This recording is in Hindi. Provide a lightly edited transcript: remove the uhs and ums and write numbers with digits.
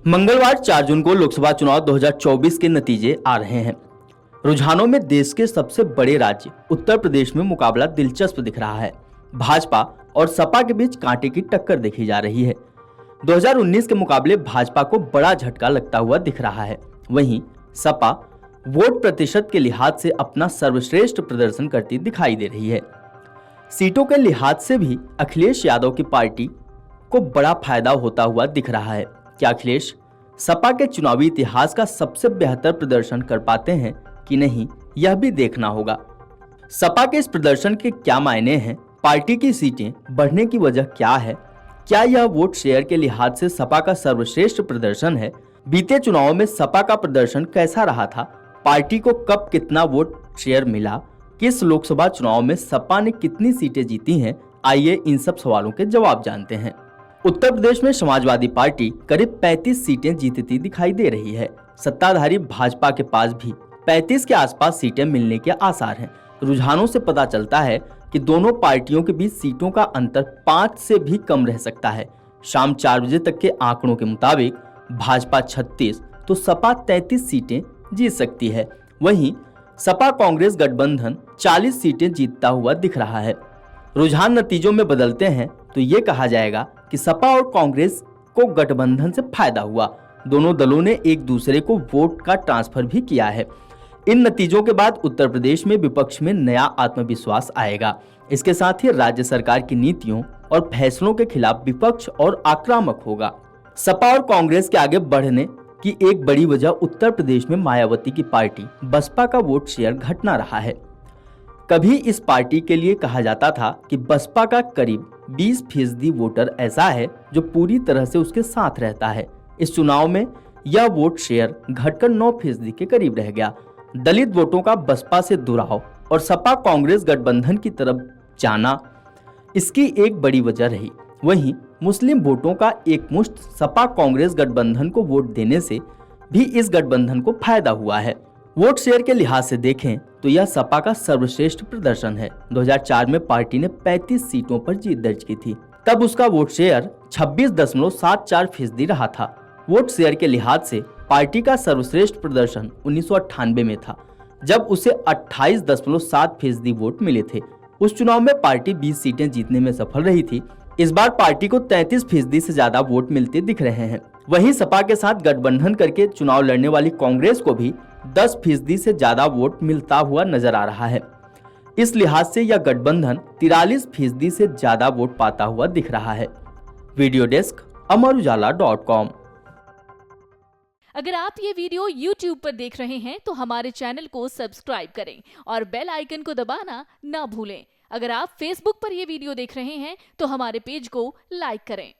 मंगलवार 4 जून को लोकसभा चुनाव 2024 के नतीजे आ रहे हैं। रुझानों में देश के सबसे बड़े राज्य उत्तर प्रदेश में मुकाबला दिलचस्प दिख रहा है। भाजपा और सपा के बीच कांटे की टक्कर देखी जा रही है। 2019 के मुकाबले भाजपा को बड़ा झटका लगता हुआ दिख रहा है। वहीं सपा वोट प्रतिशत के लिहाज से अपना सर्वश्रेष्ठ प्रदर्शन करती दिखाई दे रही है। सीटों के लिहाज से भी अखिलेश यादव की पार्टी को बड़ा फायदा होता हुआ दिख रहा है। क्या अखिलेश सपा के चुनावी इतिहास का सबसे बेहतर प्रदर्शन कर पाते हैं कि नहीं, यह भी देखना होगा। सपा के इस प्रदर्शन के क्या मायने हैं, पार्टी की सीटें बढ़ने की वजह क्या है, क्या यह वोट शेयर के लिहाज से सपा का सर्वश्रेष्ठ प्रदर्शन है, बीते चुनावों में सपा का प्रदर्शन कैसा रहा था, पार्टी को कब कितना वोट शेयर मिला, किस लोकसभा चुनाव में सपा ने कितनी सीटें जीती हैं, आइए इन सब सवालों के जवाब जानते हैं। उत्तर प्रदेश में समाजवादी पार्टी करीब 35 सीटें जीतती दिखाई दे रही है। सत्ताधारी भाजपा के पास भी 35 के आसपास सीटें मिलने के आसार हैं। रुझानों से पता चलता है कि दोनों पार्टियों के बीच सीटों का अंतर 5 से भी कम रह सकता है। शाम 4 बजे तक के आंकड़ों के मुताबिक भाजपा 36 तो सपा 33 सीटें जीत सकती है। वहीं सपा कांग्रेस गठबंधन 40 सीटें जीतता हुआ दिख रहा है। रुझान नतीजों में बदलते हैं तो ये कहा जाएगा कि सपा और कांग्रेस को गठबंधन से फायदा हुआ। दोनों दलों ने एक दूसरे को वोट का ट्रांसफर भी किया है। इन नतीजों के बाद उत्तर प्रदेश में विपक्ष में नया आत्मविश्वास आएगा। इसके साथ ही राज्य सरकार की नीतियों और फैसलों के खिलाफ विपक्ष और आक्रामक होगा। सपा और कांग्रेस के आगे बढ़ने की एक बड़ी वजह उत्तर प्रदेश में मायावती की पार्टी बसपा का वोट शेयर घटना रहा है। कभी इस पार्टी के लिए कहा जाता था कि बसपा का करीब 20% वोटर ऐसा है जो पूरी तरह से उसके साथ रहता है। इस चुनाव में यह वोट शेयर घटकर 9% के करीब रह गया। दलित वोटों का बसपा से दुराव और सपा कांग्रेस गठबंधन की तरफ जाना इसकी एक बड़ी वजह रही। वहीं मुस्लिम वोटों का एक मुश्त सपा कांग्रेस गठबंधन को वोट देने से भी इस गठबंधन को फायदा हुआ है। वोट शेयर के लिहाज से देखें तो यह सपा का सर्वश्रेष्ठ प्रदर्शन है। 2004 में पार्टी ने 35 सीटों पर जीत दर्ज की थी। तब उसका वोट शेयर 26.74% रहा था। वोट शेयर के लिहाज से पार्टी का सर्वश्रेष्ठ प्रदर्शन 1998 में था, जब उसे 28.7% वोट मिले थे। उस चुनाव में पार्टी 20 सीटें जीतने में सफल रही थी। इस बार पार्टी को 33% से ज्यादा वोट मिलते दिख रहे हैं। वहीं सपा के साथ गठबंधन करके चुनाव लड़ने वाली कांग्रेस को भी 10% से ज्यादा वोट मिलता हुआ नजर आ रहा है। इस लिहाज से यह गठबंधन 43% से ज्यादा वोट पाता हुआ दिख रहा है। वीडियो डेस्क अमरउजाला.com। अगर आप ये वीडियो YouTube पर देख रहे हैं तो हमारे चैनल को सब्सक्राइब करें और बेल आइकन को दबाना ना भूलें। अगर आप Facebook पर ये वीडियो देख रहे हैं तो हमारे पेज को लाइक करें।